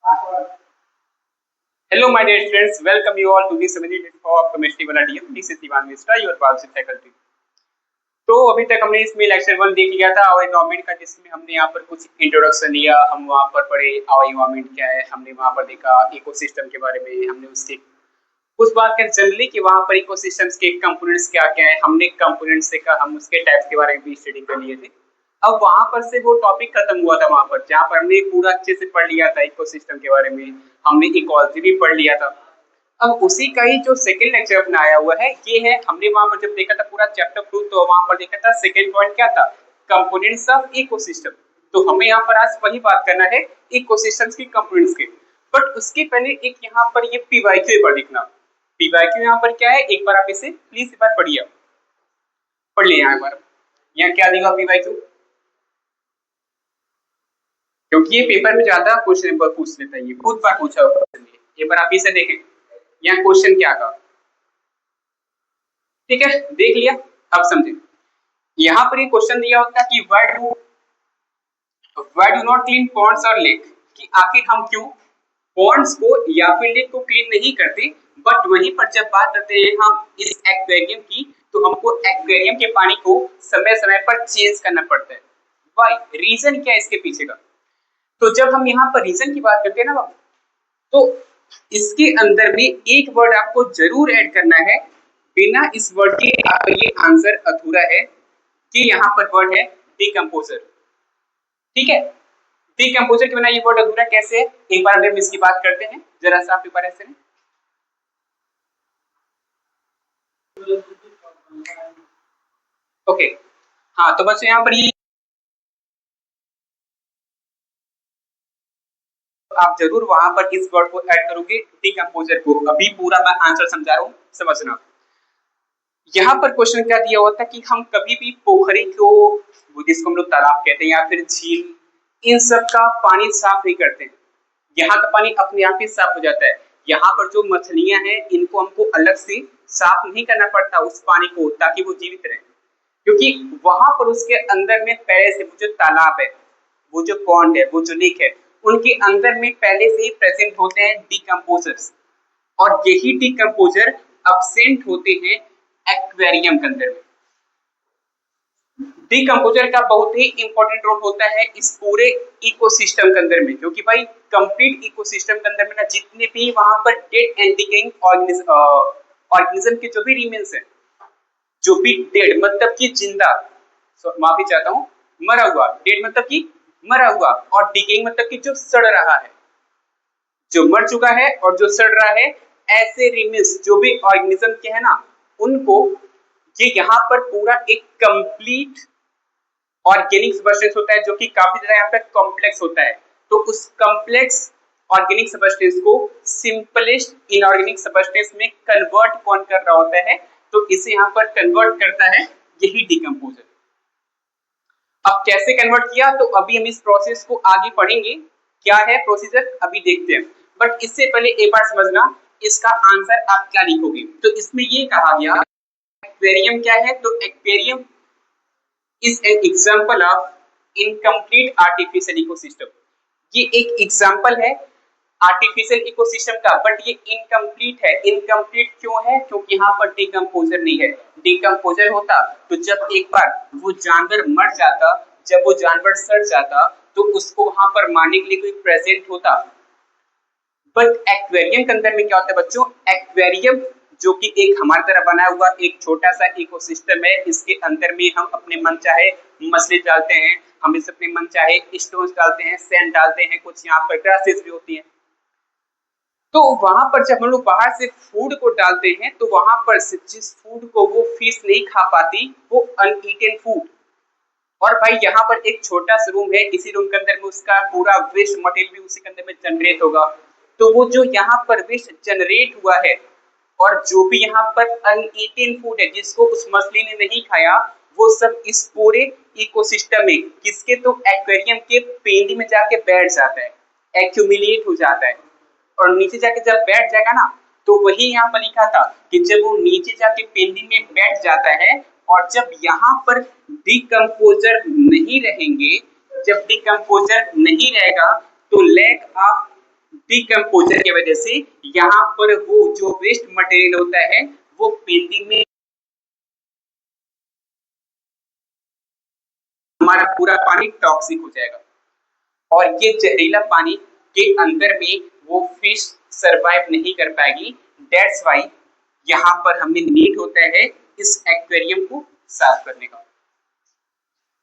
Hello, my dear students. Welcome you all to the 7th of chemistry वाला DM. This is Divan Mishra, your biology faculty. तो अभी तक हमने इसमें lecture 1 देख लिया था और एनवायरमेंट का, जिसमें हमने यहाँ पर कुछ इंट्रोडक्शन लिया। हम वहाँ पर पढ़े और एनवायरमेंट क्या है, हमने वहाँ पर देखा इकोसिस्टम के बारे में, हमने उसके कुछ बात करें जनरली कि वहाँ पर इकोसिस्टम्स के कंपोनेंट्स क्या क्या है। हमने कंपोनेंट्स देखा, हम उसके टाइप्स के बारे में भी स्टडी कर लिए थे। अब वहां पर से वो टॉपिक खत्म हुआ था, वहां पर जहाँ पर हमने पूरा अच्छे से पढ़ लिया था इकोसिस्टम के बारे में, हमने इकोलॉजी भी पढ़ लिया था। अब उसी का ही जो सेकंड लेक्चर अपना आया हुआ है ये है। हमने वहां पर जब देखा था पूरा चैप्टर 2, तो वहां पर देखा था सेकंड पॉइंट क्या था, कंपोनेंट्स ऑफ इकोसिस्टम। तो हमें यहाँ पर आज वही बात करना है इकोसिस्टम्स की कंपोनेंट्स के। बट उसके पहले एक यहाँ पर ये पीवाईक्यू एक बार देखना। पीवाईक्यू यहाँ पर क्या है, एक बार आप इसे प्लीज एक बार पढ़िए, पढ़ लिया यहाँ एक बार। यहाँ क्या देगा पीवाईक्यू, क्योंकि ये पेपर में ज्यादा क्वेश्चन पूछ लेता है, ये बहुत बार पूछा हुआ क्वेश्चन। ये बार आप इसे देखें, यहाँ क्वेश्चन क्या था। ठीक है, देख लिया, अब समझे। यहाँ पर ये क्वेश्चन दिया होता है कि why do not clean ponds और लेक, कि आखिर हम क्यों पॉन्ड्स को या फिर लेक को क्लीन नहीं करते। बट वहीं पर जब बात करते हैं हम इस एक्वेरियम की, तो हमको एक्वेरियम के पानी को समय समय पर चेंज करना पड़ता है। व्हाई, रीजन क्या है इसके पीछे का। तो जब हम यहाँ पर रीजन की बात करते हैं ना बाबू, तो इसके अंदर में एक वर्ड आपको जरूर ऐड करना है। बिना इस वर्ड के आपका ये आंसर अधूरा है, कि यहाँ पर वर्ड है डिकम्पोजर। ठीक है, डिकम्पोजर के बिना ये वर्ड अधूरा कैसे है, एक बार हम इसकी बात करते हैं जरा सा आप पेपर ऐसे। ओके, हाँ तो बच्चों यहाँ पर ये आप जरूर वहां पर इस वर्ड को ऐड करोगे डिकम्पोजर को। अभी पूरा मैं आंसर समझा रहा हूँ, समझना। यहाँ पर क्वेश्चन क्या दिया हुआ था कि हम कभी भी पोखरी को, जिसको हम लोग तालाब कहते हैं या फिर झील, इन सब का पानी साफ नहीं करते। यहाँ का पानी अपने आप ही साफ हो जाता है। यहाँ पर जो मछलियां हैं इनको हमको अलग से साफ नहीं करना पड़ता उस पानी को, ताकि वो जीवित रहे। क्योंकि वहां पर उसके अंदर में पहले से वो जो तालाब है, वो जो पॉन्ड है, वो जो लेक है, उनके अंदर में पहले से ही प्रेजेंट होते हैं डिकम्पोजर्स। और यही डिकम्पोजर अब्सेंट होते हैं एक्वेरियम के अंदर में। डिकम्पोजर का बहुत ही इंपॉर्टेंट रोल होता है इस पूरे इकोसिस्टम के अंदर में, क्योंकि भाई कंप्लीट इकोसिस्टम के अंदर में ना जितने भी वहां पर डेड एंड डिकेइंग ऑर्गेनिज्म के जो भी रिमेन्स है, जो भी डेड मतलब कि जिंदा, माफी चाहता हूँ, मरा हुआ, डेड मतलब कि मरा हुआ, और डिकेइंग मतलब कि जो सड़ रहा है, जो मर चुका है और जो सड़ रहा है, ऐसे रिमेन्स जो भी ऑर्गेनिज्म के है ना, उनको ये यहाँ पर पूरा एक कंप्लीट ऑर्गेनिक सबस्टेंस होता है, जो कि काफी ज्यादा यहाँ पे कॉम्प्लेक्स होता है। तो उस कॉम्प्लेक्स ऑर्गेनिक सबस्टेंस को सिंपलेस्ट इनऑर्गेनिक सबस्टेंस में कन्वर्ट कौन कर रहा होता है, तो इसे यहाँ पर कन्वर्ट करता है यही डिकम्पोजर। अब कैसे कन्वर्ट किया, तो अभी हम इस प्रोसेस को आगे पढ़ेंगे, क्या है प्रोसीजर अभी देखते हैं। बट इससे पहले एक बार समझना इसका आंसर आप क्या लिखोगे। तो इसमें ये कहा गया एक्वेरियम क्या है, तो aquarium is an example of incomplete artificial ecosystem. ये एक एग्जांपल है आर्टिफिशियल इकोसिस्टम का, बट ये इनकम्प्लीट है। इनकम्प्लीट क्यों है, क्योंकि यहाँ पर डिकम्पोजर नहीं है। डिकम्पोजर होता तो जब एक बार वो जानवर मर जाता, जब वो जानवर सड़ जाता, तो उसको वहां पर मारने के लिए कोई प्रेजेंट होता। बट एक्वेरियम के अंदर में क्या होता है बच्चों, एक्वेरियम जो कि एक हमारी तरह बना हुआ एक छोटा सा इकोसिस्टम है। इसके अंदर में हम अपने मन चाहे मछली डालते हैं, हम इस अपने मन चाहे स्टोन्स डालते हैं, सैंड डालते हैं, कुछ यहाँ पर ग्रासेस भी होती हैं। तो वहां पर जब हम लोग बाहर से फूड को डालते हैं, तो वहां पर से जिस फूड को वो फिश नहीं खा पाती, वो अनईटन फूड। और भाई यहाँ पर एक छोटा सा रूम है, इसी रूम के अंदर में उसका पूरा वेस्ट मटेरियल भी उसी के अंदर में जनरेट होगा। तो वो जो यहाँ पर वेस्ट जनरेट हुआ है, और जो भी यहाँ पर अनईटन फूड है जिसको उस मछली ने नहीं खाया, वो सब इस पूरे इकोसिस्टम में किसके, तो एक्वेरियम के पेंदी में जाके बैठ जाता है, एक्यूमुलेट हो जाता है। और नीचे जाके जब बैठ जाएगा ना, तो वही यहाँ पर लिखा था कि जब वो नीचे जाके पेंदी में बैठ जाता है, और जब यहाँ पर डिकम्पोजर नहीं रहेंगे, जब डिकम्पोजर नहीं रहेगा, तो लैक ऑफ डिकम्पोजर की वजह से यहाँ पर वो जो वेस्ट मटेरियल होता है वो पेंटिंग में हमारा पूरा पानी टॉक्सिक हो जाएगा और ये जहरीला पानी के अंदर में वो फिश सरवाइव नहीं कर पाएगी। दैट्स वाई यहाँ पर हमें नीड होता है इस एक्वेरियम को साफ करने का।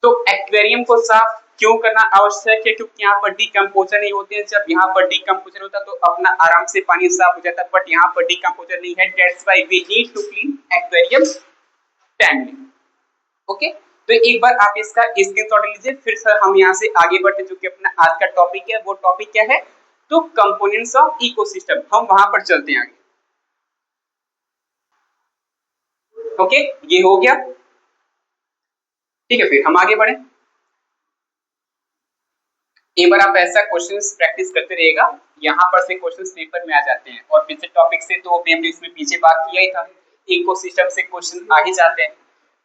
तो एक्वेरियम को साफ क्यों करना आवश्यक है? क्योंकि यहाँ पर डिकम्पोजर नहीं होते हैं। जब यहाँ पर डिकम्पोजर होता तो अपना आराम से पानी साफ हो जाता, बट यहाँ पर डिकम्पोजर नहीं है। That's why we need to clean aquarium timely. Okay, तो एक बार आप इसका स्क्रीनशॉट लीजिए। फिर सर हम यहाँ से आगे बढ़ते, जो कि अपना आज का टॉपिक है। वो टॉपिक क्या है? तो कंपोनेंट्स ऑफ इकोसिस्टम। हम वहां पर चलते हैं आगे। ओके, ये हो गया। ठीक है, फिर हम आगे बढ़े। एक बार आप ऐसा क्वेश्चंस प्रैक्टिस करते रहिएगा, यहाँ पर से क्वेश्चंस पेपर में आ जाते हैं। और पिछले टॉपिक से तो हमने इसमें पीछे बात किया ही था, इकोसिस्टम से क्वेश्चन आ ही जाते हैं।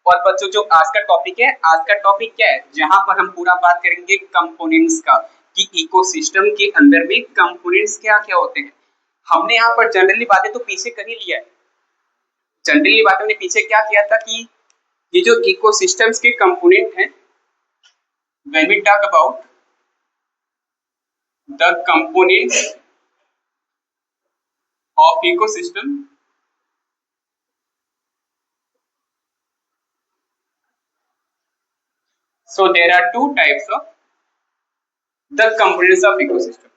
और बच्चों, जो आज का टॉपिक है, आज का टॉपिक क्या है? जहां पर हम पूरा बात करेंगे कंपोनेंट्स का, कि इकोसिस्टम के अंदर में कंपोनेंट्स क्या क्या होते हैं। हमने यहाँ पर जनरली बातें तो पीछे कर ही लिया है। जनरली बातें हमने पीछे क्या किया था कि ये जो इकोसिस्टम्स के कंपोनेंट हैं, when we talk about the components of ecosystem, so there are two types of the components of ecosystem.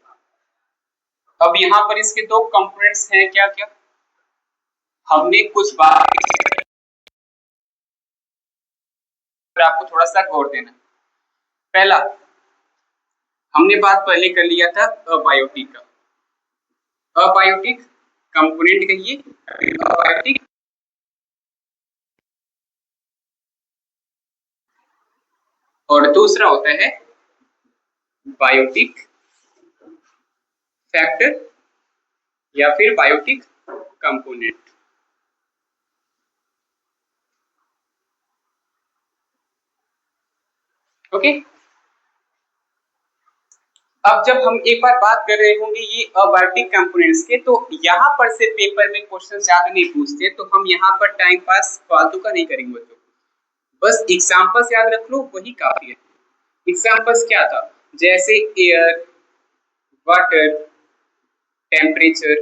अब यहाँ पर इसके दो कंपोनेंट्स हैं, क्या क्या? हमने कुछ बात, आपको थोड़ा सा गौर देना। पहला, हमने बात पहले कर लिया था अबायोटिक का। अबायोटिक कंपोनेंट कहिए, अबायोटिक। और दूसरा होता है बायोटिक फैक्टर या फिर बायोटिक कंपोनेंट। ओके, अब जब हम एक बार बात कर रहे होंगे ये अबायोटिक कंपोनेंट्स के, तो यहाँ पर से पेपर में क्वेश्चन ज्यादा नहीं पूछते, तो हम यहाँ पर टाइम पास फालतू का नहीं करेंगे बच्चों। बस एग्जांपल्स याद रख लो, वही काफी है। एग्जांपल्स क्या था? जैसे air, water, temperature,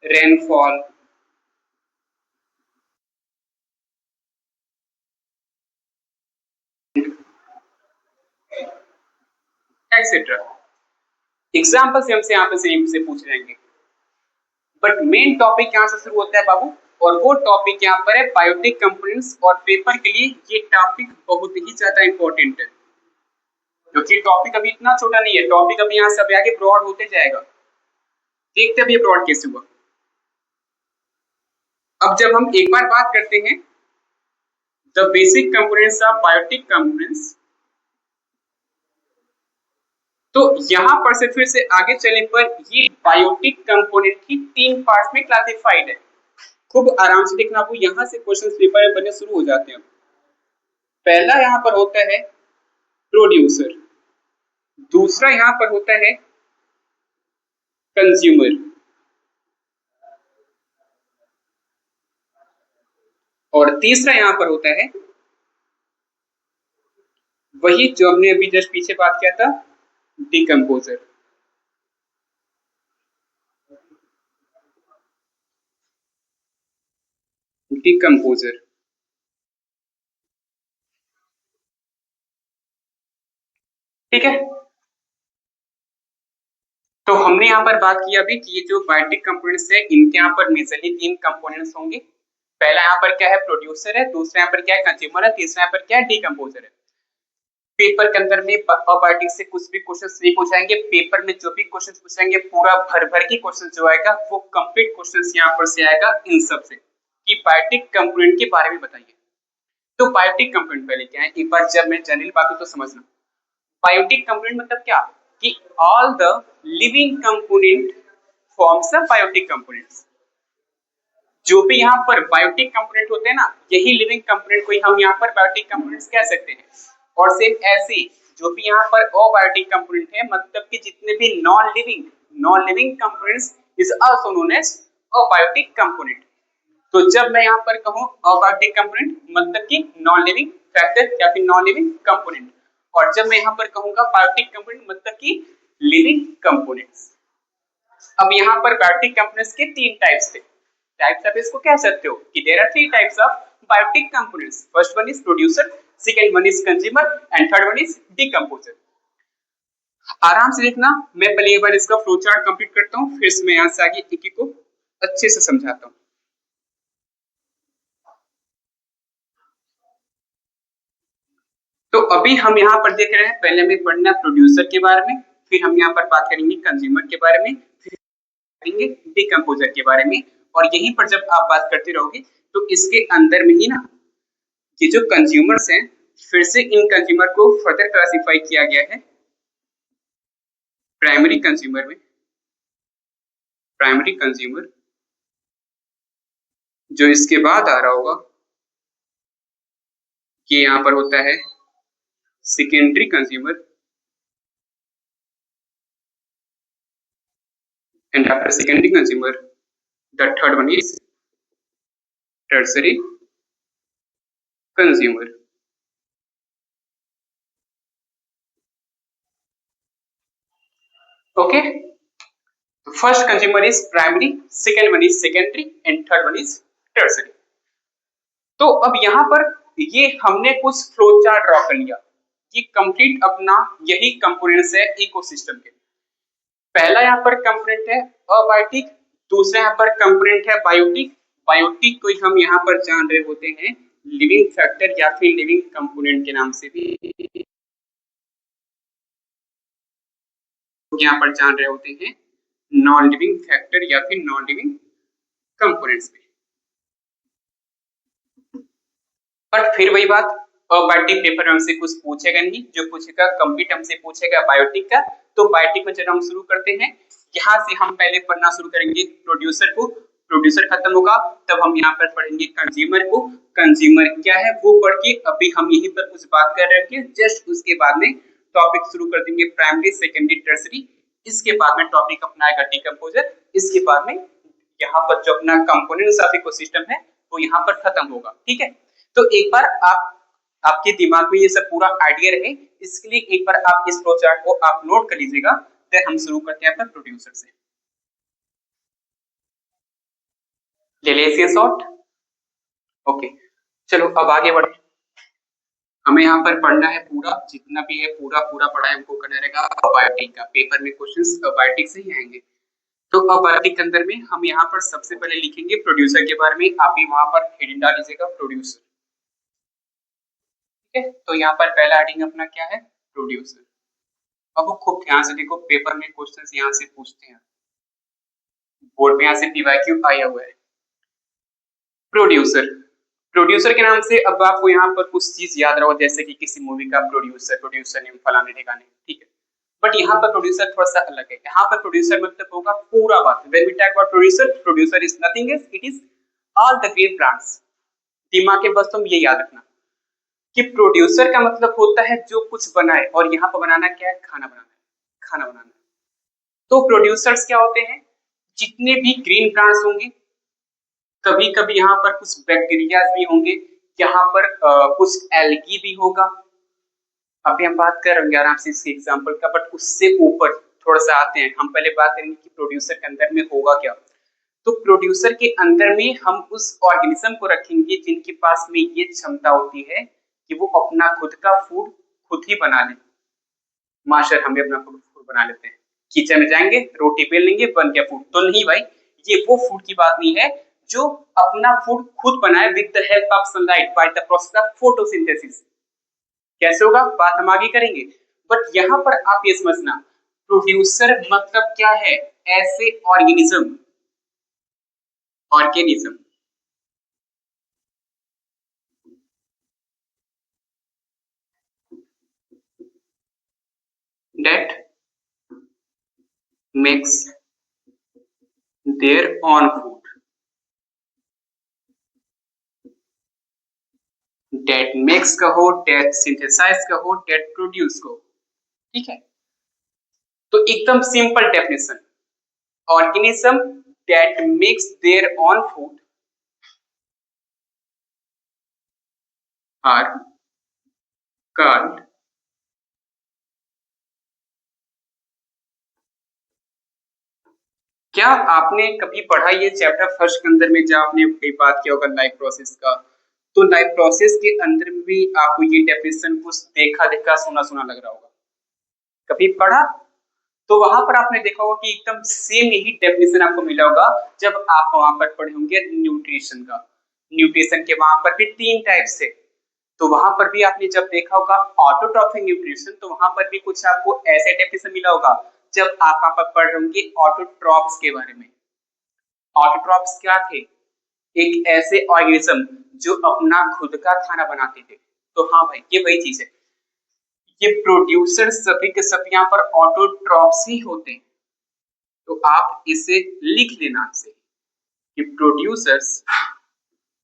rainfall, etcetera. Examples हमसे यहाँ पे से पूछ रहेंगे, बट मेन टॉपिक यहाँ से शुरू होता है बाबू, और वो टॉपिक यहाँ पर है बायोटिक कंपोनेंट्स। और पेपर के लिए ये टॉपिक बहुत ही ज्यादा इंपॉर्टेंट है, क्योंकि टॉपिक अभी इतना छोटा नहीं है। टॉपिक अभी यहाँ से आगे ब्रॉड होते जाएगा। देखते अभी ब्रॉड कैसे हुआ। अब जब हम एक बार बात करते हैं the basic components of biotic components, तो यहां पर से फिर से आगे चलने पर ये बायोटिक कंपोनेंट की तीन पार्ट्स में क्लासिफाइड है। खूब आराम से देखना, आपको यहां से क्वेश्चन पेपर में बनने शुरू हो जाते हैं। पहला यहां पर होता है प्रोड्यूसर, दूसरा यहां पर होता है कंज्यूमर, और तीसरा यहां पर होता है वही जो हमने अभी जस्ट पीछे बात किया था, डिकम्पोजर। डिकम्पोजर, ठीक है। तो हमने यहाँ पर बात किया अभी कि ये जो बायोटिक कंपोनेंट्स है, इनके यहाँ पर मेजरली तीन कंपोनेंट्स होंगे। पहला यहाँ पर क्या है? प्रोड्यूसर है, दूसरा यहाँ पर क्या है? कंज्यूमर है, तीसरा यहाँ पर क्या है? डिकम्पोजर है। पेपर के अंदर में बायोटिक से कुछ भी क्वेश्चन नहीं पूछाएंगे। पेपर में जो भी क्वेश्चन पूछेंगे, पूरा भर भर के क्वेश्चन जो आएगा वो कंप्लीट क्वेश्चन यहाँ पर से आएगा इन सब से, कि बायोटिक कंपोनेंट के बारे में बताइए। तो बायोटिक कंपोनेंट पहले क्या है, एक बार जब मैं जनरल बात तो समझना। बायोटिक कंपोनेंट मतलब क्या? कि all the living component forms a biotic components. जो भी यहाँ पर बायोटिक कंपोनेंट होते हैं ना, यही लिविंग कंपोनेंट को हम यहाँ पर बायोटिक कंपोनेंट्स कह सकते हैं। और सेम ऐसे जो भी यहाँ पर अबायोटिक कंपोनेंट है मतलब कि जितने भी non living components is also known as abiotic component. तो जब मैं यहाँ पर कहूँ अबायोटिक कंपोनेंट मतलब कि नॉन लिविंग फैक्टर या फिर नॉन लिविंग कंपोनेंट, और जब मैं यहाँ पर कहूंगा बायोटिक कंपोनेंट मतलब कि लिविंग कंपोनेंट्स। अब यहाँ पर बायोटिक कंपोनेंट्स के तीन टाइप्स थे। टाइप्स आप इसको कह सकते हो कि there are three types of biotic components. First one is producer, second one is consumer and third one is decomposer. आराम से देखना, मैं पहले एक बार इसका फ्लो चार्ट कंप्लीट करता हूँ, फिर मैं यहाँ से आगे एक एक को अच्छे से समझाता हूँ। तो अभी हम यहाँ पर देख रहे हैं, पहले हमें पढ़ना प्रोड्यूसर के बारे में, फिर हम यहाँ पर बात करेंगे कंज्यूमर के बारे में, फिर करेंगे डिकम्पोजर के बारे में। और यहीं पर जब आप बात करते रहोगे तो इसके अंदर में ही ना ये जो कंज्यूमर्स हैं, फिर से इन कंज्यूमर को फर्दर क्लासिफाई किया गया है प्राइमरी कंज्यूमर में। प्राइमरी कंज्यूमर जो इसके बाद आ रहा होगा ये यहाँ पर होता है secondary consumer, and after secondary consumer the third one is tertiary consumer. Okay, so first consumer is primary, second one is secondary and third one is tertiary. तो अब यहाँ पर ये हमने कुछ फ्लो चार्ट ड्रॉ कर लिया कि कंप्लीट अपना यही कंपोनेंट्स है इकोसिस्टम के। पहला यहाँ पर कंपोनेंट है अबायोटिक, दूसरा यहाँ पर कंपोनेंट है बायोटिक। बायोटिक को हम यहाँ पर जान रहे होते हैं लिविंग फैक्टर या फिर लिविंग कंपोनेंट के नाम से भी यहाँ पर जान रहे होते हैं नॉन लिविंग फैक्टर या फिर नॉन लिविंग कंपोनेंट्स में। पर फिर वही बात, अबायोटिक पेपर हमसे कुछ पूछेगा नहीं, जो पूछेगा कंप्लीट हमसे पूछेगा बायोटिक का। तो बायोटिक में जब हम शुरू करते हैं यहाँ से हम पहले पढ़ना शुरू करेंगे प्रोड्यूसर को, प्रोड्यूसर खत्म होगा तब हम यहाँ पर पढ़ेंगे कंज्यूमर को। कंज्यूमर क्या है वो पढ़ के अभी हम यहीं पर कुछ बात कर रहे हैं, जस्ट उसके बाद में टॉपिक शुरू कर देंगे प्राइमरी सेकेंडरी टर्सरी। इसके बाद में टॉपिक अपना आएगा डिकम्पोजर। इसके बाद में यहाँ पर जो अपना कंपोनेंट्स ऑफ इकोसिस्टम है वो यहाँ पर खत्म होगा। ठीक है, तो एक बार आपके दिमाग में ये सब पूरा आइडिया रहे, इसके लिए एक बार आप इस फ्लो चार्ट को आप नोट कर लीजिएगा। फिर हम शुरू करते हैं प्रोड्यूसर से। ले लीजिए शॉर्ट। ओके, चलो अब आगे बढ़े। हमें यहाँ पर पढ़ना है पूरा, जितना भी है पूरा पूरा पढ़ाई हमको करना रहेगा अबायोटिक का। पेपर में क्वेश्चंस अबायोटिक से ही आएंगे। तो अबायोटिक के अंदर में हम यहाँ पर सबसे पहले लिखेंगे प्रोड्यूसर के बारे में। आप भी वहां पर हेडिंग डाल लीजिएगा प्रोड्यूसर। ठीक है, तो यहाँ पर पहला हेडिंग अपना क्या है, प्रोड्यूसर। अब वो खूब ध्यान से देखो, पेपर में क्वेश्चंस यहाँ से पूछते हैं, बोर्ड में यहाँ से पीवाईक्यू आया हुआ है। प्रोड्यूसर, प्रोड्यूसर के नाम से अब आपको यहाँ पर कुछ चीज याद रहो, जैसे कि किसी मूवी का प्रोड्यूसर, प्रोड्यूसर नेम फलाने ठिकाने। ठीक है, बट यहाँ पर प्रोड्यूसर थोड़ा सा अलग है। यहाँ पर प्रोड्यूसर मतलब होगा पूरा बात। When we talk about producer, producer is nothing else, it is all the green plants. दिमाग के बस तुम ये याद रखना कि प्रोड्यूसर का मतलब होता है जो कुछ बनाए, और यहाँ पर बनाना क्या है, खाना बनाना है, खाना बनाना है। तो प्रोड्यूसर्स क्या होते हैं, जितने भी ग्रीन प्लांट्स होंगे, कभी कभी यहाँ पर कुछ बैक्टीरिया भी होंगे, यहाँ पर कुछ एल्गी भी होगा। अभी हम बात करेंगे आराम से इसके एग्जांपल का, बट उससे ऊपर थोड़ा सा आते हैं। हम पहले बात करेंगे कि प्रोड्यूसर के अंदर में होगा क्या। तो प्रोड्यूसर के अंदर में हम उस ऑर्गेनिज्म को रखेंगे जिनके पास में ये क्षमता होती है कि वो अपना खुद का फूड खुद ही बना ले। मास्टर हम भी अपना फूड बना लेते हैं, किचन में जाएंगे, रोटी बेल लेंगे, बन गया फूड। तो नहीं भाई, ये वो फूड की बात नहीं है जो अपना फूड खुद बनाए with the help of sunlight by the process of photosynthesis. कैसे होगा बात हम आगे करेंगे, बट यहाँ पर आप ये समझना प्रोड्यूसर मतलब क्या है, ऐसे organism, organism that makes their own food, that makes कहो, that synthesize कहो, that produce कहो। ठीक है, तो एकदम simple definition, organism that makes their own food are called, क्या आपने कभी पढ़ा ये चैप्टर फर्स्ट के अंदर में, जब आपने कई बात किया होगा लाइफ प्रोसेस का, तो लाइफ प्रोसेस के अंदर में भी आपको ये डेफिनेशन कुछ देखा देखा सुना सुना लग रहा होगा, कभी पढ़ा? तो वहां पर आपने देखा होगा कि एकदम सेम यही डेफिनेशन आपको मिला होगा जब आप वहां पर पढ़े होंगे न्यूट्रिशन का। न्यूट्रिशन के वहां पर भी तीन टाइप से, तो वहां पर भी आपने जब देखा होगा ऑटोट्रॉफिक न्यूट्रिशन, तो वहां पर भी कुछ आपको ऐसे डेफिनेशन मिला होगा। जब आप वहां पर पढ़ रहे होंगे ऑटोट्रॉफ्स के बारे में, ऑटोट्रॉफ्स क्या थे? एक ऐसे ऑर्गेनिज्म जो अपना खुद का खाना बनाते थे। तो हाँ भाई, ये वही चीज है, ये प्रोड्यूसर सभी के सब यहाँ पर ऑटोट्रॉफ्स ही होते हैं। तो आप इसे लिख लेना से कि प्रोड्यूसर्स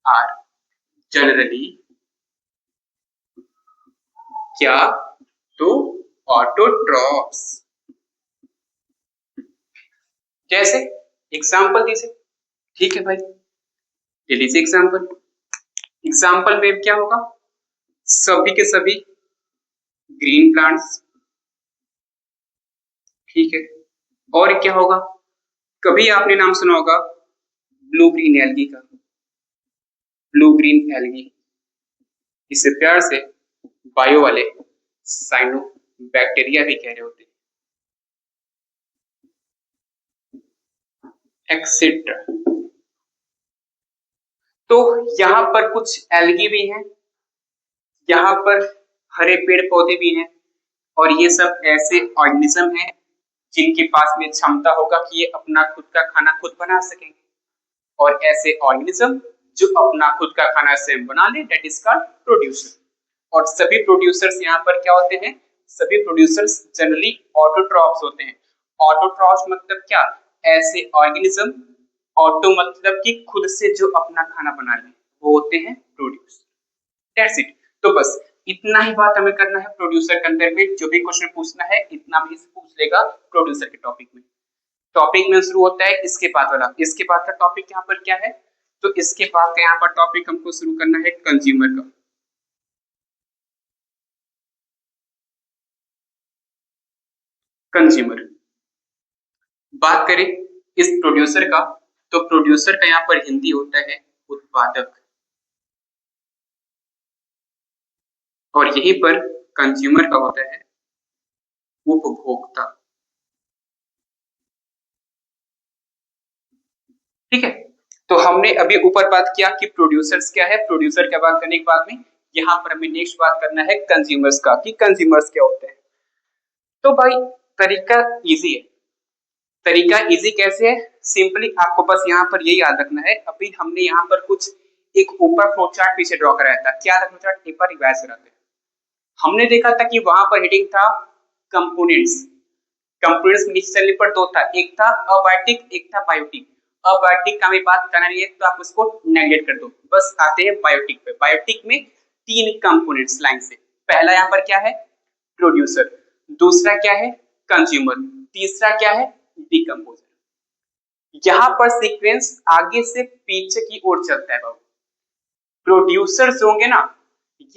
आर जनरली क्या, तो ऑटोट्रॉफ्स। जैसे एग्जांपल दीजिए, ठीक है भाई, ले लीजिए एग्जांपल। एग्जांपल में क्या होगा? सभी के सभी ग्रीन प्लांट्स, ठीक है। और क्या होगा? कभी आपने नाम सुना होगा ब्लू ग्रीन एल्गी का, ब्लू ग्रीन एल्गी, इसे प्यार से बायो वाले साइनो बैक्टीरिया भी कह रहे होते हैं, एक्सेट्रा। तो यहाँ पर कुछ एल्गी भी हैं, यहाँ पर हरे पेड़ पौधे भी हैं, और ये सब ऐसे ऑर्गेनिज्म हैं जिनके पास में क्षमता होगा कि ये अपना खुद का खाना खुद बना सकेंगे। और ऐसे ऑर्गेनिज्म जो अपना खुद का खाना स्वयं बना ले, दैट इज कॉल्ड प्रोड्यूसर। और सभी प्रोड्यूसर्स यहाँ पर क्या होते हैं? सभी प्रोड्यूसर्स जनरली ऑटोट्रॉफ्स होते हैं। ऑटोट्रॉफ्स मतलब क्या? ऐसे ऑर्गेनिज्म, ऑटो मतलब कि खुद से जो अपना खाना बना ले, वो होते हैं प्रोड्यूसर। That's it. तो बस इतना ही बात हमें करना है प्रोड्यूसर के अंदर में। जो भी क्वेश्चन पूछना है इतना भी पूछ लेगा प्रोड्यूसर के टॉपिक में। टॉपिक में शुरू होता है इसके बाद वाला, इसके बाद का टॉपिक यहाँ पर क्या है? तो इसके बाद का यहाँ पर टॉपिक हमको शुरू करना है कंज्यूमर का। कंज्यूमर, बात करें इस प्रोड्यूसर का, तो प्रोड्यूसर का यहाँ पर हिंदी होता है उत्पादक, और यहीं पर कंज्यूमर का होता है उपभोक्ता। ठीक है, तो हमने अभी ऊपर बात किया कि प्रोड्यूसर्स क्या है, प्रोड्यूसर क्या बात करने के बाद में यहाँ पर हमें नेक्स्ट बात करना है कंज्यूमर्स का, कि कंज्यूमर्स क्या होते हैं। तो भाई तरीका इजी है। तरीका इजी कैसे है? सिंपली आपको बस यहाँ पर यही याद रखना है। अभी हमने यहाँ पर कुछ एक ऊपर फ्लो चार्ट पीछे ड्रॉ कराया था, क्या था फ्लो चार्ट, एक बार रिवाइज कराते हैं। हमने देखा था कि वहां पर हेडिंग था कंपोनेंट्स। कंपोनेंट्स नीचे चलने पर दो था, एक था अबायोटिक, एक था बायोटिक। अबायोटिक का हमें बात करना नहीं है तो आप उसको नेगलेक्ट कर दो, बस आते हैं बायोटिक पे। बायोटिक में तीन कंपोनेंट्स लाइन से। पहला यहाँ पर क्या है? प्रोड्यूसर। दूसरा क्या है? कंज्यूमर। तीसरा क्या है? डिकम्पोजर। यहाँ पर सीक्वेंस आगे से पीछे की ओर चलता है बाबू। प्रोड्यूसर्स होंगे ना,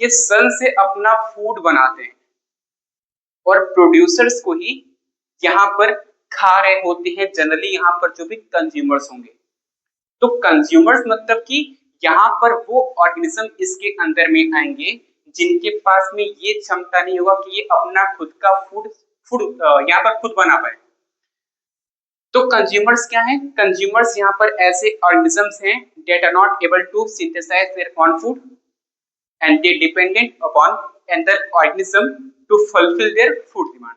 ये सन से अपना फूड बनाते हैं, और प्रोड्यूसर्स को ही यहाँ पर खा रहे होते हैं जनरली यहाँ पर जो भी कंज्यूमर्स होंगे। तो कंज्यूमर्स मतलब कि यहाँ पर वो ऑर्गेनिज्म इसके अंदर में आएंगे जिनके पास में ये क्षमता नहीं होगा कि ये अपना खुद का फूड फूड यहाँ पर खुद बना पाए। तो कंज्यूमर्स क्या है? कंज्यूमर्स यहाँ पर ऐसे ऑर्गेनिजम्स हैं that are not able to synthesize their own food and they dependent upon another organism to fulfill their food demand।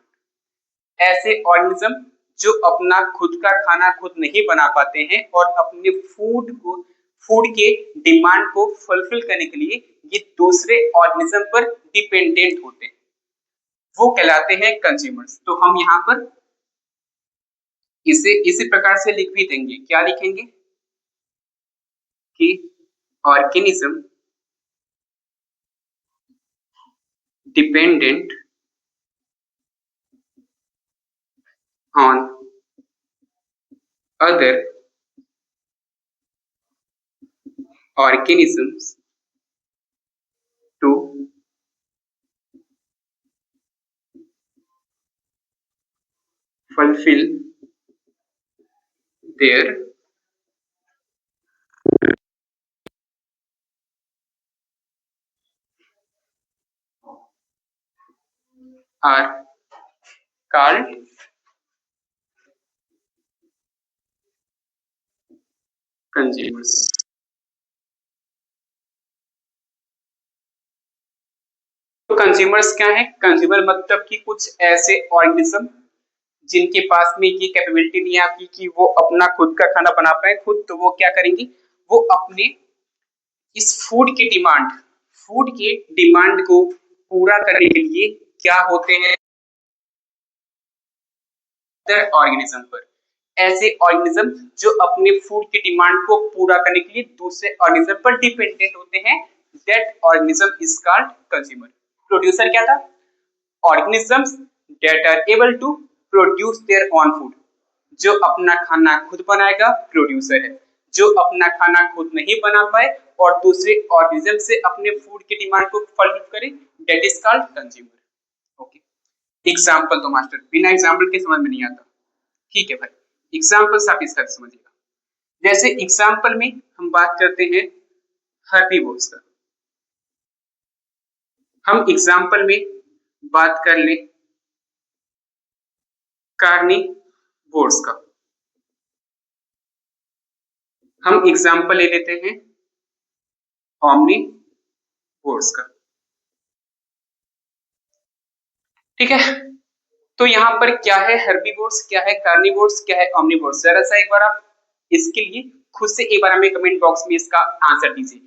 ऐसे ऑर्गेनिज्म जो अपना खुद का खाना खुद नहीं बना पाते हैं और अपने फूड के डिमांड को फुलफिल करने के लिए ये दूसरे ऑर्गेनिज्म पर डिपेंडेंट होते हैं, वो कहलाते हैं कंज्यूमर्स। तो हम यहाँ पर इसे इसी प्रकार से लिख भी देंगे, क्या लिखेंगे कि organism dependent on other organisms to fulfill their are called consumers। तो कंज्यूमर्स क्या है? कंज्यूमर मतलब कि कुछ ऐसे ऑर्गेनिज्म जिनके पास में ये कैपेबिलिटी नहीं आती कि वो अपना खुद का खाना बना पाए खुद, तो वो क्या करेंगी, वो अपने इस फूड के डिमांड को पूरा करने के लिए क्या होते हैं ऑर्गेनिज्म पर, ऐसे ऑर्गेनिज्म जो अपने फूड की डिमांड को पूरा करने के लिए दूसरे ऑर्गेनिज्म पर डिपेंडेंट होते हैं, that organism is called consumer. Producer क्या था? Organisms that are able to produce their own food, जो अपना खाना खुद बनाएगा प्रोड्यूसर है। जो अपना खाना खुद नहीं बना पाए और दूसरे ऑर्गेनिज्म से अपने फूड की डिमांड को फुलफिल करे, that is called consumer. Okay, example तो मास्टर बिना एग्जांपल के समझ में नहीं आता, ठीक है भाई, एग्जांपल आप इसका समझिएगा। जैसे एग्जांपल में हम बात करते हैं हर्बीवोर्स का, हम एग्जांपल में बात कर ले कार्निवोर्स का, हम एग्जांपल ले लेते हैं ओमनीवोर्स का, ठीक है। तो यहाँ पर क्या है हर्बीवोर्स, क्या है कार्निवोर्स, क्या है ओमनीवोर्स, जरा सा एक बार आप इसके लिए खुद से एक बार हमें कमेंट बॉक्स में इसका आंसर दीजिए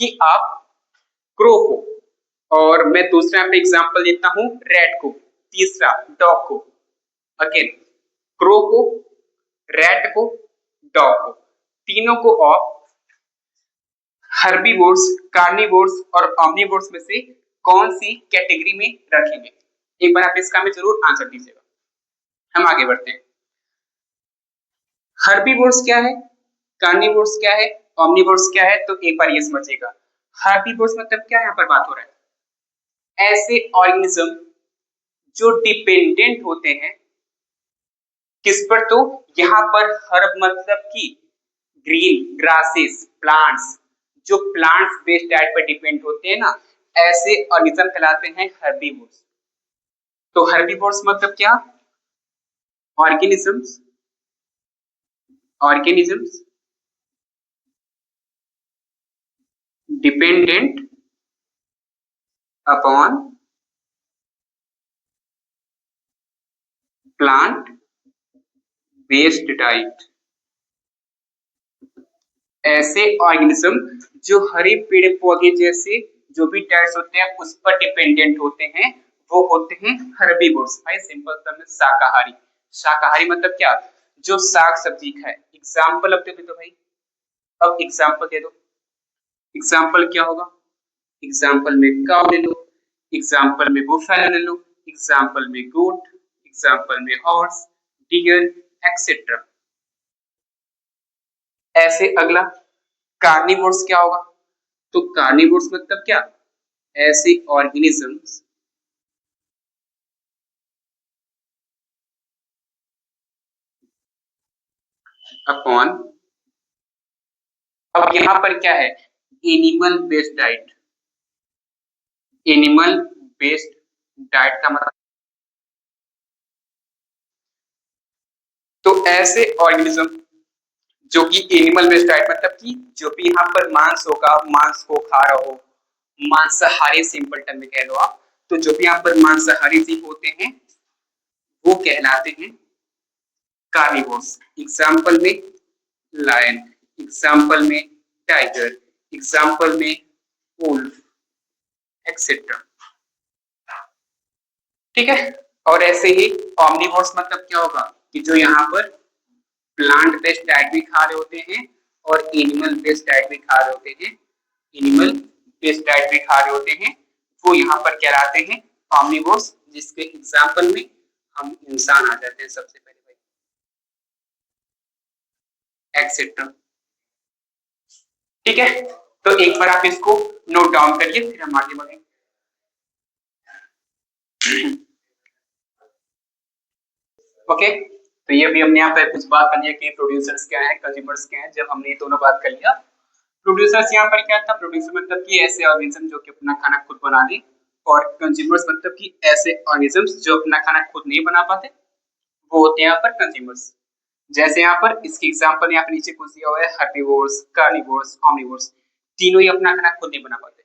कि आप क्रो को, और मैं दूसरा यहाँ पे एग्जांपल देता हूं रैट को, तीसरा डॉग को, अगेन क्रो को, रैट को, डॉग को, तीनों को आप हर्बीवोर्स, कार्निवोर्स और ओमनीवोर्स में से कौन सी कैटेगरी में रखेंगे? एक बार आप इसका हमें जरूर आंसर दीजिएगा। हम आगे बढ़ते हैं। हर्बीवोर्स क्या है, कार्निवोर्स क्या है, ओमनीवोर्स क्या है, तो एक बार ये समझिएगा। हर्बीवोर्स मतलब क्या यहाँ पर बात हो रहा है, ऐसे ऑर्गेनिज्म जो डिपेंडेंट होते हैं किस पर, तो यहाँ पर हर्ब मतलब कि ग्रीन ग्रासेस प्लांट्स, जो प्लांट्स बेस्ड डाइट पर डिपेंड होते हैं ना, ऐसे ऑर्गेनिज्म कहलाते हैं हर्बीवोर्स। तो हर्बीवोर्स मतलब क्या? Organisms dependent upon plant based diet, ऐसे ऑर्गेनिज्म जो हरे पेड़ पौधे जैसे जो भी डाइट्स होते हैं उस पर डिपेंडेंट होते हैं, वो होते हैं हर्बीवोर्स। भाई सिंपल टर्म में शाकाहारी, शाकाहारी मतलब क्या? जो साग सब्जी खाए। एग्जाम्पल अब दे दो भाई, अब एग्जाम्पल दे दो, एग्जाम्पल क्या होगा? एग्जाम्पल में काऊ ले लो, एग्जाम्पल में बुफेलो ले लो, एग्जाम्पल में गोट, एग्जाम्पल में हॉर्स, डियर एक्सेट्रा। ऐसे अगला कार्निवोर्स क्या होगा? तो कार्निवोर्स मतलब क्या? ऐसे ऑर्गेनिजम्स अपॉन, अब यहां पर क्या है, animal based diet, animal based diet का मतलब, तो ऐसे ऑर्गेनिज्म जो कि एनिमल बेस्ड डाइट मतलब कि जो भी यहाँ पर मांस होगा, मांस को खा रहा हो, मांसाहारी सिंपल टर्म में कह लो आप, तो जो भी यहाँ पर मांसाहारी जीव होते हैं वो कहलाते हैं कार्निवोर्स। एग्जाम्पल में लायन, एग्जाम्पल में टाइगर, एग्जाम्पल में वुल्फ एक्सेट्रा, ठीक है। और ऐसे ही ऑमनीवोर्स मतलब क्या होगा कि जो यहाँ पर प्लांट बेस्ड डाइट भी खा रहे होते हैं और एनिमल बेस्ड डाइट भी खा रहे होते हैं, एनिमल बेस्ड डाइट भी खा रहे होते हैं, वो यहाँ पर कहलाते हैं ऑमनीवोर्स, जिसके एग्जाम्पल में हम इंसान आ जाते हैं सबसे पहले भाई, एक्सेट्रा। ठीक है, तो एक बार आप इसको नोट डाउन करिए, फिर हम आगे बढ़ेंगे। ओके, तो ये भी हमने यहाँ पे कुछ बात कर लिया कि प्रोड्यूसर्स क्या है, कंज्यूमर्स क्या है। जब हमने ये दोनों बात कर लिया, प्रोड्यूसर्स यहाँ पर क्या था, प्रोड्यूसर मतलब कि ऐसे ऑर्गेनिज्म जो कि अपना खाना खुद बना ले, और कंज्यूमर्स मतलब कि ऐसे ऑर्गेनिजम्स जो अपना खाना खुद नहीं बना पाते, वो होते हैं यहाँ पर कंज्यूमर्स। जैसे यहाँ पर इसकी एग्जांपल यहाँ पे नीचे कुछ दिया हुआ है, हर्बीवोर्स, कार्निवोर्स, ओमनिवोर्स, तीनों ही अपना खाना खुद नहीं बना पाते।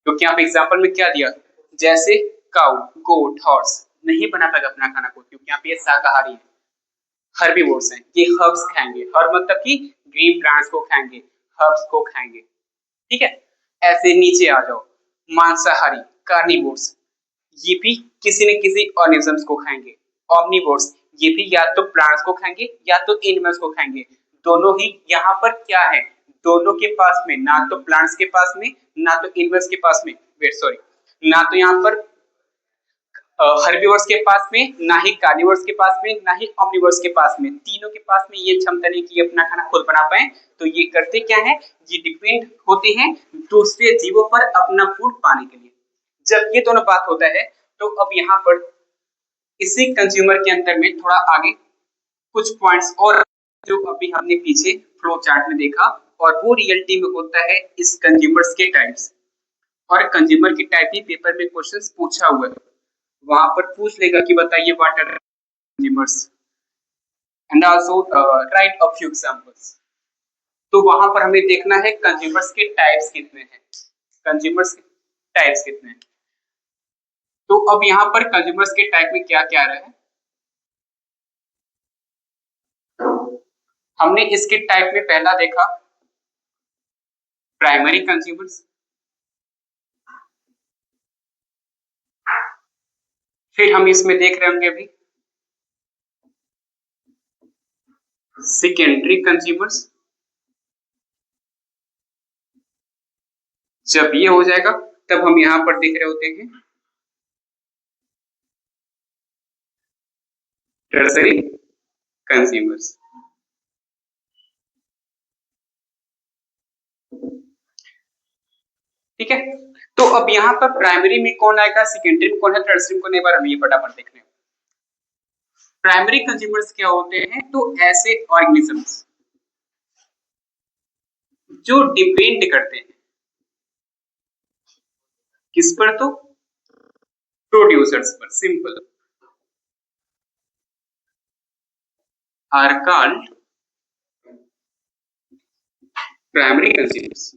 क्योंकि यहाँ पे एग्जांपल में क्या दिया, जैसे काउ, गोट, हॉर्स नहीं बना पाएगा अपना खाना खुद, क्योंकि यहाँ पे ये शाकाहारी है। हर्बीवोर्स हैं, ये हर्ब्स खाएंगे, हर्ब मतलब कि ग्रीन प्लांट्स को खाएंगे, हर्ब्स को खाएंगे। ठीक है, ऐसे नीचे आ जाओ, मांसाहारी, कार्निवोर्स, ये भी किसी न किसी ऑर्गेनिजम्स को खाएंगे। ऑमनिवोर्स, ये भी या तो प्लांट्स को खाएंगे या तो एनिमल्स को खाएंगे। दोनों ही यहाँ पर क्या है, दोनों के पास में ना तो प्लांट्स के पास में ना तो एनिमल्स के पास में, वेट सॉरी, ना तो यहाँ पर हर्बीवर्स के पास में, ना ही कार्निवर्स के पास में, ना ही ऑमनिवर्स के पास में, तीनों के पास में ये क्षमता नहीं कि ये अपना खाना खुद बना पाए। तो ये करते क्या है, ये डिपेंड होते हैं दूसरे जीवों पर अपना फूड पाने के लिए। जब ये दोनों बात होता है, तो अब यहाँ पर इसी कंज्यूमर के अंदर में थोड़ा आगे कुछ पॉइंट्स और जो अभी हमने पीछे फ्लो चार्ट में देखा, और वो रियलिटी में होता है इस कंज्यूमर्स के टाइप्स। और कंज्यूमर की टाइप ही पेपर में क्वेश्चंस पूछा हुआ है, वहां पर पूछ लेगा कि बताइए what are consumers and also write a few examples. तो वहां पर हमें देखना है कंज्यूमर्स के टाइप्स कितने हैं, कंज्यूमर्स के टाइप्स कितने हैं। तो अब यहाँ पर कंज्यूमर्स के टाइप में क्या क्या आ रहा है, हमने इसके टाइप में पहला देखा प्राइमरी कंज्यूमर्स, फिर हम इसमें देख रहे होंगे अभी सेकेंडरी कंज्यूमर्स। जब ये हो जाएगा तब हम यहां पर देख रहे होते हैं टर्सरी कंज्यूमर्स। ठीक है, तो अब यहाँ पर प्राइमरी में कौन आएगा, सेकेंडरी में कौन है, टर्सरी में कौन है, एक बार हम ये फटाफट देख रहे हैं। प्राइमरी कंज्यूमर्स क्या होते हैं, तो ऐसे ऑर्गेनिजम्स जो डिपेंड करते हैं किस पर, तो प्रोड्यूसर्स पर, simple, are called primary consumers.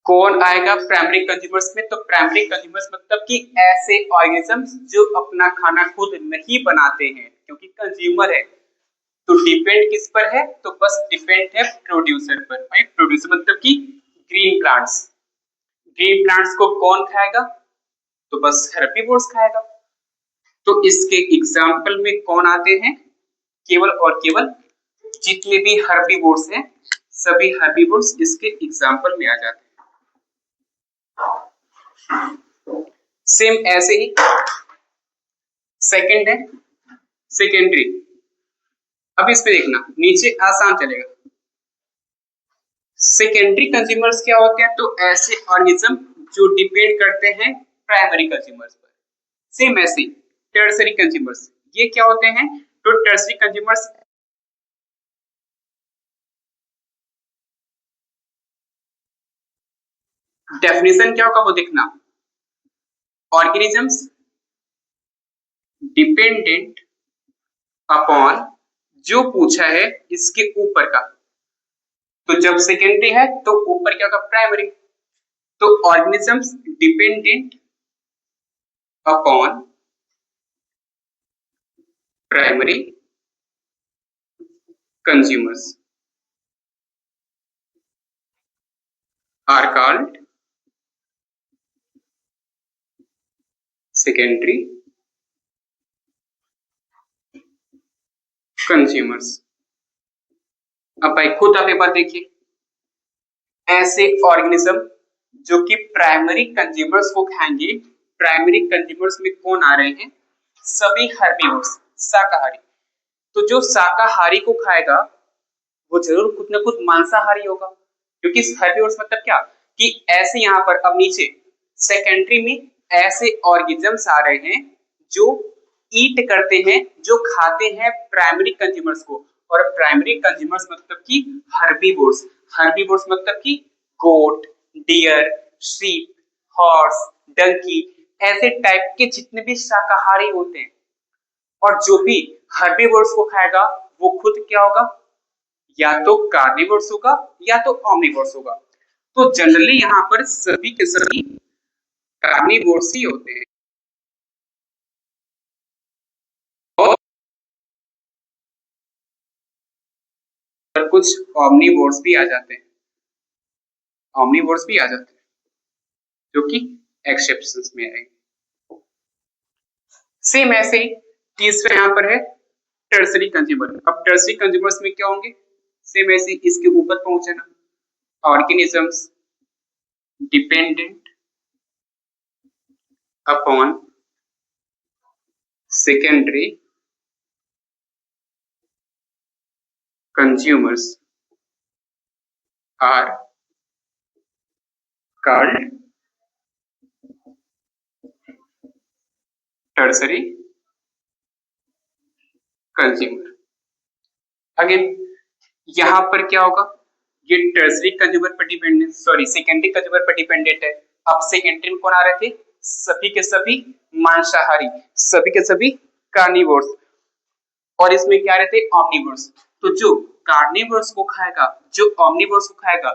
कौन आएगा प्राइमरी कंज्यूमर्स में, तो प्राइमरी कंज्यूमर्स मतलब कि ऐसे ऑर्गेनिजम्स जो अपना खाना खुद नहीं बनाते हैं, क्योंकि कंज्यूमर है तो डिपेंड किस पर है, तो बस डिपेंड है प्रोड्यूसर पर। भाई प्रोड्यूसर मतलब कि ग्रीन प्लांट्स, ग्रीन प्लांट्स को कौन खाएगा, तो बस हेर्बीवोर्स खाएगा। तो इसके एग्जाम्पल में कौन आते हैं, केवल और केवल जितने भी हर्बीवोर्स हैं, सभी हर्बीवोर्स इसके एग्जाम्पल में आ जाते हैं। सेम ऐसे ही सेकंड है सेकेंडरी। अब इस पे देखना, नीचे आसान चलेगा। सेकेंडरी कंज्यूमर्स क्या होते हैं, तो ऐसे ऑर्गेनिज्म जो डिपेंड करते हैं प्राइमरी कंज्यूमर्स पर। सेम ऐसे टर्सरी कंज्यूमर्स, ये क्या होते हैं, तो टर्सरी कंज्यूमर्स डेफिनेशन क्या होगा वो देखना, ऑर्गेनिजम्स डिपेंडेंट अपॉन, जो पूछा है इसके ऊपर का, तो जब सेकेंडरी है तो ऊपर क्या होगा, प्राइमरी। तो organisms dependent upon primary consumers are called secondary consumers. अब भाई खुद आप एक बार देखिए, ऐसे ऑर्गेनिज्म जो कि प्राइमरी कंज्यूमर्स को खाएंगे। प्राइमरी कंज्यूमर्स में कौन आ रहे हैं? सभी हर्बीवोर्स, शाकाहारी। तो जो शाकाहारी को खाएगा वो जरूर कुछ ना कुछ मांसाहारी होगा, क्योंकि हर्बीवोर्स मतलब क्या कि ऐसे यहाँ पर अब नीचे सेकेंडरी में ऐसे ऑर्गेनिजम्स आ रहे हैं जो ईट करते हैं, जो खाते हैं प्राइमरी कंज्यूमर्स को। और प्राइमरी कंज्यूमर्स मतलब कि हर्बीवोर्स। हर्बीवोर्स मतलब कि गोट, डियर, शीप, हॉर्स, डंकी, ऐसे टाइप के जितने भी शाकाहारी होते हैं। और जो भी हर्बीवोर्स को खाएगा वो खुद क्या होगा? या तो कार्निवोर्स होगा या तो ऑमनिवोर्स होगा। तो जनरली यहाँ पर सभी के सभी कार्निवोर्स ही होते हैं और कुछ ऑमनिवोर्स भी आ जाते हैं। ऑमनिवोर्स भी आ जाते हैं जो कि एक्सेप्शंस में आएंगे। सेम ऐसे ही तीसरा यहाँ पर है टर्सरी कंज्यूमर। अब टर्सरी कंज्यूमर्स में क्या होंगे? सेम ऐसे इसके ऊपर पहुंचना, organisms dependent upon secondary consumers are called tertiary consumer। Again यहां पर क्या होगा? ये टर्सरी कंज्यूमर पर डिपेंडेंट, सॉरी सेकेंडरी कंज्यूमर पर डिपेंडेंट है। अब सेकेंडरी में कौन आ रहे थे? सभी के सभी मांसाहारी, सभी के सभी कार्निवोर्स। और इसमें क्या रहते? ऑमनिवोर्स। तो जो कार्निवोर्स को खाएगा, जो ऑमनिवोर्स को खाएगा,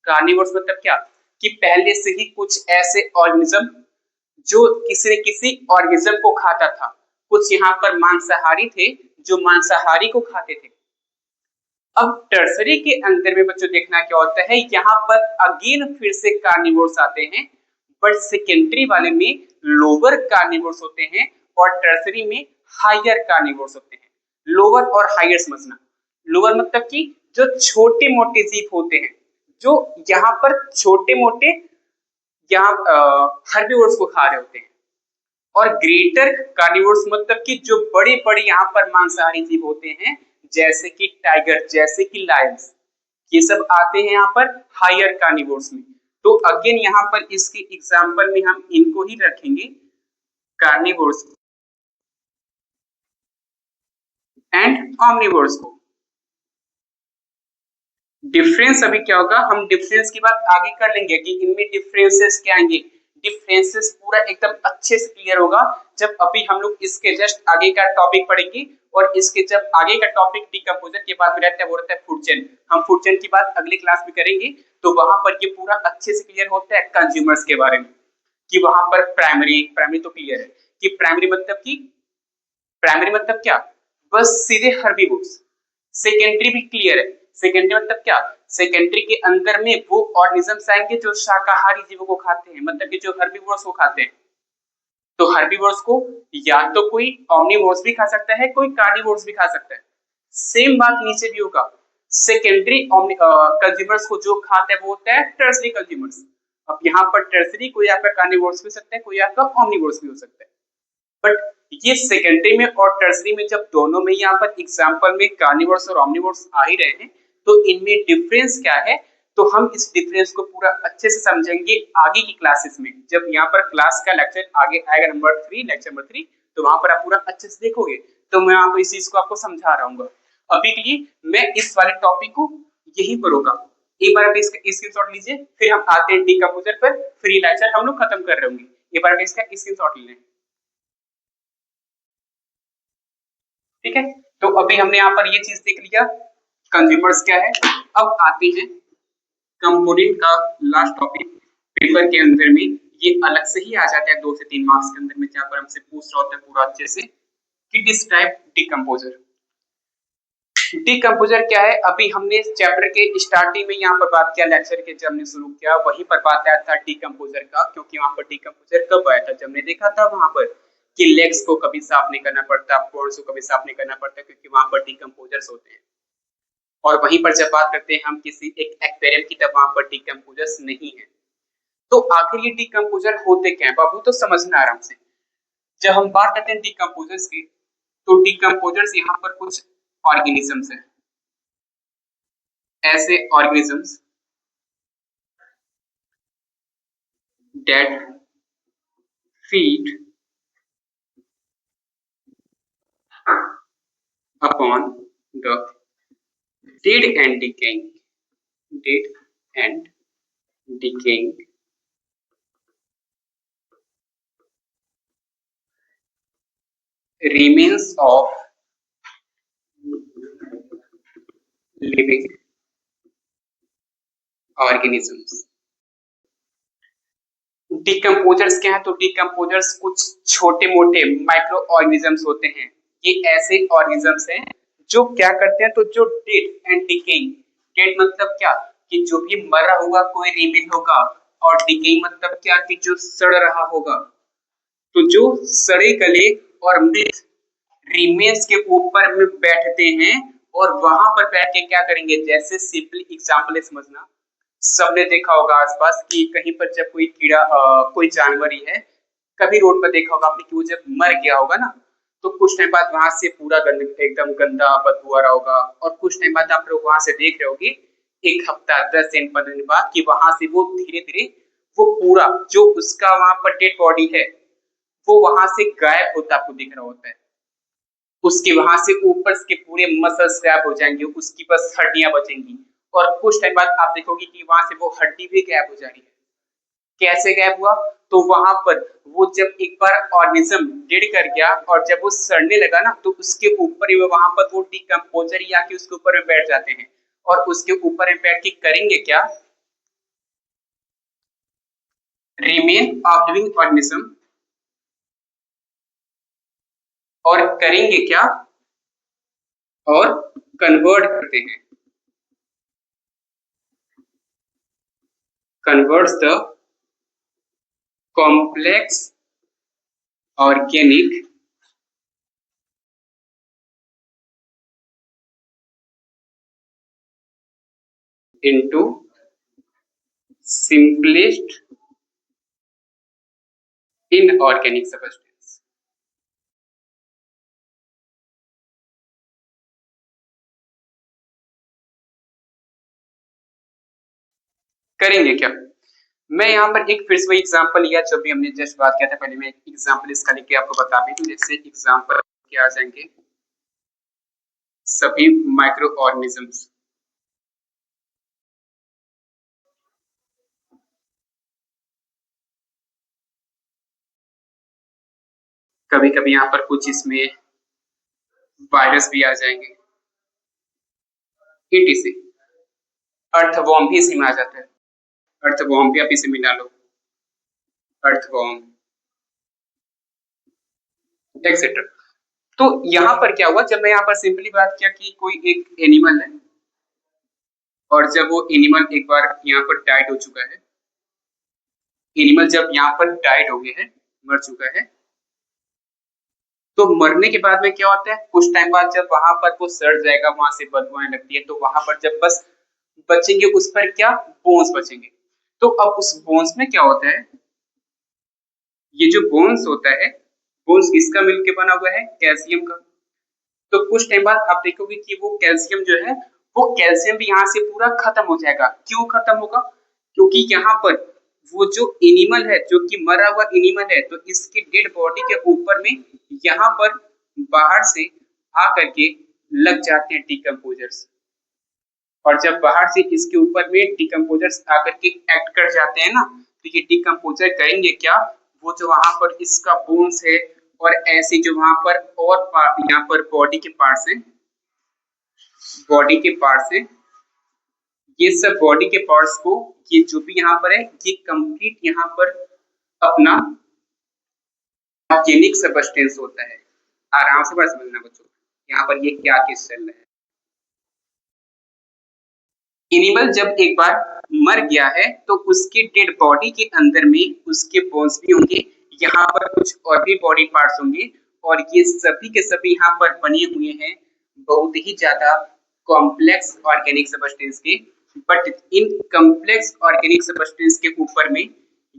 कार्निवोर्स मतलब क्या कि पहले से ही कुछ ऐसे ऑर्गेनिज्म जो किसी न किसी ऑर्गेनिज्म को खाता था। कुछ यहाँ पर मांसाहारी थे जो मांसाहारी को खाते थे। अब टर्सरी के अंदर में बच्चों देखना क्या होता है, यहाँ पर अगेन फिर से कार्निवोर्स आते हैं, बट सेकेंडरी वाले में लोअर कार्निवोर्स होते हैं और टर्सरी में हायर कार्निवोर्स होते हैं। लोअर और हायर समझना। लोअर मतलब कि जो छोटे मोटे जीव होते हैं, जो यहाँ पर छोटे मोटे यहाँ हर्बीवोर्स को खा रहे होते हैं। और ग्रेटर कार्निवोर्स मतलब कि जो बड़े बड़े यहाँ पर मांसाहारी जीव होते हैं, जैसे कि टाइगर, जैसे कि लायंस, ये सब आते हैं यहाँ पर हायर कार्निवोर्स में। तो अगेन यहाँ पर इसके एग्जांपल में हम इनको ही रखेंगे, कार्निवोर्स एंड ऑमनिवोर्स को। डिफरेंस अभी क्या होगा, हम डिफरेंस की बात आगे कर लेंगे कि इनमें डिफरेंसेस क्या आएंगे। डिफरेंसेस पूरा एकदम अच्छे से क्लियर होगा जब अभी हम लोग इसके जस्ट आगे का टॉपिक पढ़ेंगे। और इसके जब आगे का टॉपिक डिकम्पोजर के बाद में रहता है वो रहता है फूड चेन। हम फूड चेन की बात अगली क्लास में करेंगे, तो वहां पर ये पूरा अच्छे से क्लियर होता है कंज्यूमर्स के बारे में, कि वहां पर प्राइमरी, प्राइमरी तो क्लियर है कि प्राइमरी मतलब कि प्राइमरी मतलब क्या, बस सीधे हर्बीवोर्स। सेकेंडरी भी क्लियर है, सेकेंडरी मतलब क्या, सेकेंडरी के अंदर में वो ऑर्गेनिजम्स आएंगे जो शाकाहारी जीवों को खाते हैं, मतलब कि जो हर्बीवोर्स को खाते हैं। तो हर्बीवोर्स को या तो कोई ऑमनीवोर्स भी खा सकता है, कोई कार्निवोर्स भी खा सकता है। सेम बात नीचे भी होगा। सेकेंडरी कंज्यूमर्स को जो खाता है वो होता है टर्सरी कंज्यूमर्स। अब यहाँ पर टर्सरी कोई आपका कार्निवोर्स भी हो सकता है, कोई आपका ऑमनीवोर्स भी हो सकता है। बट ये सेकेंडरी में और टर्सरी में जब दोनों में यहाँ पर एग्जांपल में कार्निवोर्स और ऑमनिवोर्स आ ही रहे हैं, तो इनमें डिफरेंस क्या है, तो हम इस डिफरेंस को पूरा अच्छे से समझेंगे आगे की क्लासेस में। जब यहाँ पर क्लास का लेक्चर आगे आएगा नंबर 3, लेक्चर नंबर 3, तो वहां पर आप पूरा अच्छे से देखोगे, तो मैं आपको इस चीज को आपको समझा रहा हूँ। अभी के लिए मैं इस वाले टॉपिक को यहीं पर रोका। एक बार आप इसका स्क्रीनशॉट लीजिए, फिर हम आते हैं डीकंपोजर पर, फिर ये लेक्चर हम लोग खत्म कर रहे होंगे। एक बार आप इसका स्क्रीनशॉट ले लें, ठीक है। तो अभी हमने यहाँ पर ये चीज देख लिया, कंज्यूमर्स क्या है। अब आते हैं कंपोनेंट का लास्ट टॉपिक। पेपर के अंदर में ये अलग से ही आ जाता है 2 से 3 मार्क्स के अंदर में, जहां पर हमसे पूछ रहा होता है पूरा अच्छे से कि डिस्क्राइब डिकम्पोजर। डिकम्पोजर क्या है, अभी हमने चैप्टर के स्टार्टिंग में यहाँ पर बात किया, लेक्चर के जब हमने शुरू किया वहीं पर बात आया था डिकम्पोजर का, क्योंकि वहां पर डिकम्पोजर कब आया था, जब हमने देखा था वहां पर कि लेग्स को कभी साफ नहीं करना पड़ता, पोर्स को कभी साफ नहीं करना पड़ता, क्योंकि वहां पर डिकम्पोजर्स होते हैं। और वहीं पर जब बात करते हैं हम किसी एक एक्वेरियम की, तब वहां पर डिकम्पोजर्स नहीं है। तो आखिर ये डिकम्पोजर होते क्या है बाबू, तो समझना आराम से। जब हम बात करते हैं डिकम्पोजर्स की, तो डिकम्पोजर्स यहाँ पर कुछ ऑर्गेनिजम्स हैं, ऐसे organisms that feed upon the dead and decaying, dead and decaying remains of living organisms। Decomposers क्या है, तो डिकम्पोजर्स कुछ छोटे मोटे माइक्रो ऑर्गेनिजम्स होते हैं। ये ऐसे ऑर्गेनिजम्स हैं जो क्या करते हैं, तो जो डेड एंड डिकेइंग, डेड मतलब क्या कि जो भी मरा हुआ कोई रिमेन होगा, और डिकेइंग मतलब क्या कि जो सड़ रहा होगा। तो जो सड़े गले और मृत रिमेन्स के ऊपर में बैठते हैं, और वहां पर बैठ के क्या करेंगे, जैसे सिंपली एग्जांपल है समझना। सबने देखा होगा आसपास कि कहीं पर जब कोई कीड़ा कोई जानवर ही है, कभी रोड पर देखा होगा आपने कि वो जब मर गया होगा ना, तो कुछ टाइम बाद वहां से पूरा एकदम गंदा बदबू आ रहा होगा, और कुछ टाइम बाद आप लोग वहां से देख रहे होगे, 1 हफ्ता 10 दिन 15 दिन बाद कि वहां से वो धीरे धीरे वो पूरा जो उसका वहां पर डेड बॉडी है वो वहां से गायब होता आपको दिख रहा होता है। उसके वहां से ऊपर के पूरे मसल्स गायब हो जाएंगे, उसकी बस हड्डियां बचेंगी, और कुछ टाइम बाद आप देखोगे कि वहां से वो हड्डी भी गायब हो जा रही है। कैसे गायब हुआ, तो वहां पर वो जब एक बार ऑर्गेनिज्म डेड कर गया और जब वो सड़ने लगा ना, तो उसके ऊपर ही वहां पर वो डिकम्पोजर ही आके उसके ऊपर में बैठ जाते हैं, और उसके ऊपर में बैठ के करेंगे क्या, रिमेन ऑफ लिविंग ऑर्गेनिज्म, और करेंगे क्या, और कन्वर्ट करते हैं, converts the complex organic into simplest inorganic substance। करेंगे क्या, मैं यहाँ पर एक फिर से वही एग्जांपल लिया जो भी हमने जस्ट बात किया था पहले, मैं एक एग्जांपल इसका लेके आपको बता भी दूं। जैसे एग्जांपल क्या आ जाएंगे, सभी माइक्रो ऑर्गेनिजम्स, कभी कभी यहाँ पर कुछ इसमें वायरस भी आ जाएंगे, etc। अर्थवॉर्म भी इसमें आ जाता है, अर्थवॉर्म भी आप इसे मिला लो, अर्थवॉर्म एक्सेट्रा। तो यहाँ पर क्या हुआ, जब मैं यहाँ पर सिंपली बात किया कि कोई एक एनिमल है, और जब वो एनिमल एक बार यहाँ पर डाइड हो चुका है, एनिमल जब यहाँ पर डाइड हो गया है, मर चुका है, तो मरने के बाद में क्या होता है, कुछ टाइम बाद जब वहां पर वो सड़ जाएगा, वहां से बदबू आने लगती है, तो वहां पर जब बस बचेंगे उस पर क्या, बोन्स बचेंगे। तो अब उस बोन्स में क्या होता है, ये जो बोन्स होता है, बोन्स किसका मिलके बना हुआ है, कैल्शियम का। तो कुछ टाइम बाद आप देखोगे कि वो कैल्शियम जो है, वो कैल्शियम भी यहाँ से पूरा खत्म हो जाएगा। क्यों खत्म होगा, क्योंकि यहाँ पर वो जो एनिमल है, जो कि मरा हुआ एनिमल है, तो इसकी डेड बॉडी के ऊपर में यहाँ पर बाहर से आकर के लग जाते हैं डिकम्पोजर्स, और जब बाहर से इसके ऊपर में डिकम्पोजर्स आकर के एक्ट कर जाते हैं ना, तो ये डिकम्पोजर करेंगे क्या, वो जो वहां पर इसका बोन्स है, और ऐसे जो वहां पर और यहाँ पर बॉडी के पार्ट्स हैं, बॉडी के पार्ट्स हैं, ये सब बॉडी के पार्ट्स को, ये जो भी यहाँ पर है, ये कंप्लीट यहाँ पर अपना ऑर्गेनिक सब्सटेंस होता है। आराम से बस समझना बच्चों, यहाँ पर ये क्या चीज चल रहा है। एनिमल जब एक बार मर गया है, तो उसके डेड बॉडी के अंदर में उसके बोन्स भी होंगे, यहाँ पर कुछ और भी बॉडी पार्ट्स होंगे, और ये सभी के सभी यहाँ पर बने हुए हैं बहुत ही ज्यादा कॉम्प्लेक्स ऑर्गेनिक सब्सटेंस के। But in complex organic substance के ऊपर में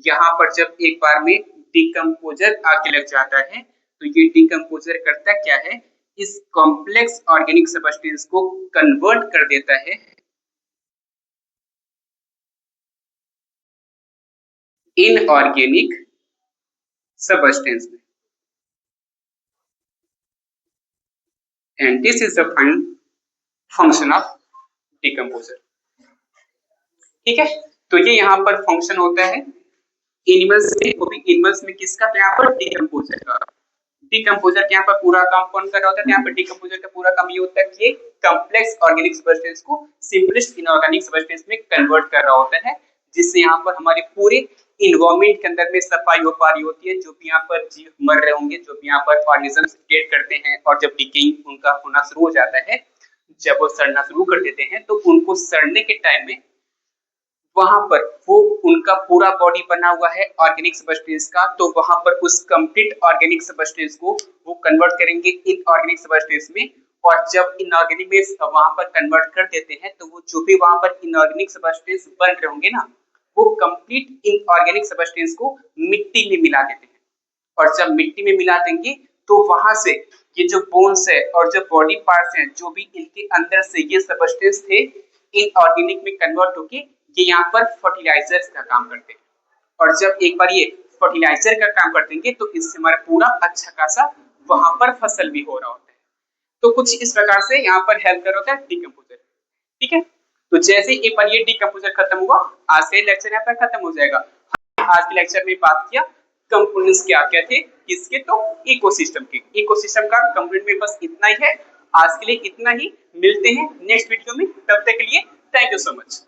यहाँ पर जब एक बार में डिकम्पोजर आके लग जाता है तो ये डिकम्पोजर करता क्या है, इस कॉम्प्लेक्स ऑर्गेनिक सब्सटेंस को कन्वर्ट कर देता है इनऑर्गेनिक सब्सटेंस में, and this is the function of decomposer. ठीक है, तो ये यहाँ पर फंक्शन होता है एनिमल्स में, वो भी एनिमल्स में किसका, तो यहाँ पर डिकम्पोजर का। डिकम्पोजर के यहाँ पर पूरा काम कौन कर रहा होता है, यहाँ पर डिकम्पोजर का पूरा काम ये होता है कि ये कॉम्प्लेक्स ऑर्गेनिक सब्सटेंस को सिंपलेस्ट इनऑर्गेनिक सब्सटेंस में कन्वर्ट कर रहा होता है, जिससे यहाँ पर हमारे पूरे इन्वायरमेंट के अंदर में सफाई हो पा रही होती है। जो भी यहाँ पर जीव मर रहे होंगे, जो भी यहाँ पर ऑर्गेनिजम्स डेड करते हैं और जब डिकेइंग उनका होना शुरू हो जाता है, जब वो सड़ना शुरू कर देते हैं, तो उनको सड़ने के टाइम में वहां पर वो उनका पूरा बॉडी बना हुआ है ऑर्गेनिक सब्सटेंस का, तो वहां पर उस कंप्लीट ऑर्गेनिक सब्सटेंस को वो कन्वर्ट करेंगे इनऑर्गेनिक सब्सटेंस में। और जब इनऑर्गेनिक में वहां पर कन्वर्ट कर देते हैं, तो वो जो भी वहां पर इनऑर्गेनिक सब्सटेंस बन रहे होंगे ना, वो कंप्लीट इनऑर्गेनिक सब्सटेंस को मिट्टी में मिला देते हैं। और जब मिट्टी में मिला देंगे तो वहां से ये जो बोन्स है और जो बॉडी पार्ट्स हैं, जो भी इनके अंदर से ये सब्सटेंस थे इनऑर्गेनिक में कन्वर्ट होके ये यहाँ पर फर्टिलाइजर्स का काम करते हैं। और जब एक बार ये फर्टिलाइजर का काम कर देंगे तो इससे हमारा पूरा अच्छा खासा वहां पर फसल भी हो रहा होता है। तो कुछ इस प्रकार से यहाँ पर हेल्प कर होता है डिकम्पोजर। ठीक है, तो जैसे एक बार ये डिकम्पोजर खत्म हुआ, आज से लेक्चर यहाँ पर खत्म हो जाएगा। आज के लेक्चर में बात किया कंपोनेंट्स क्या क्या थे किसके, तो इकोसिस्टम के। इकोसिस्टम का कंप्लीट में बस इतना ही है। आज के लिए इतना ही, मिलते हैं नेक्स्ट वीडियो में, तब तक के लिए थैंक यू सो मच।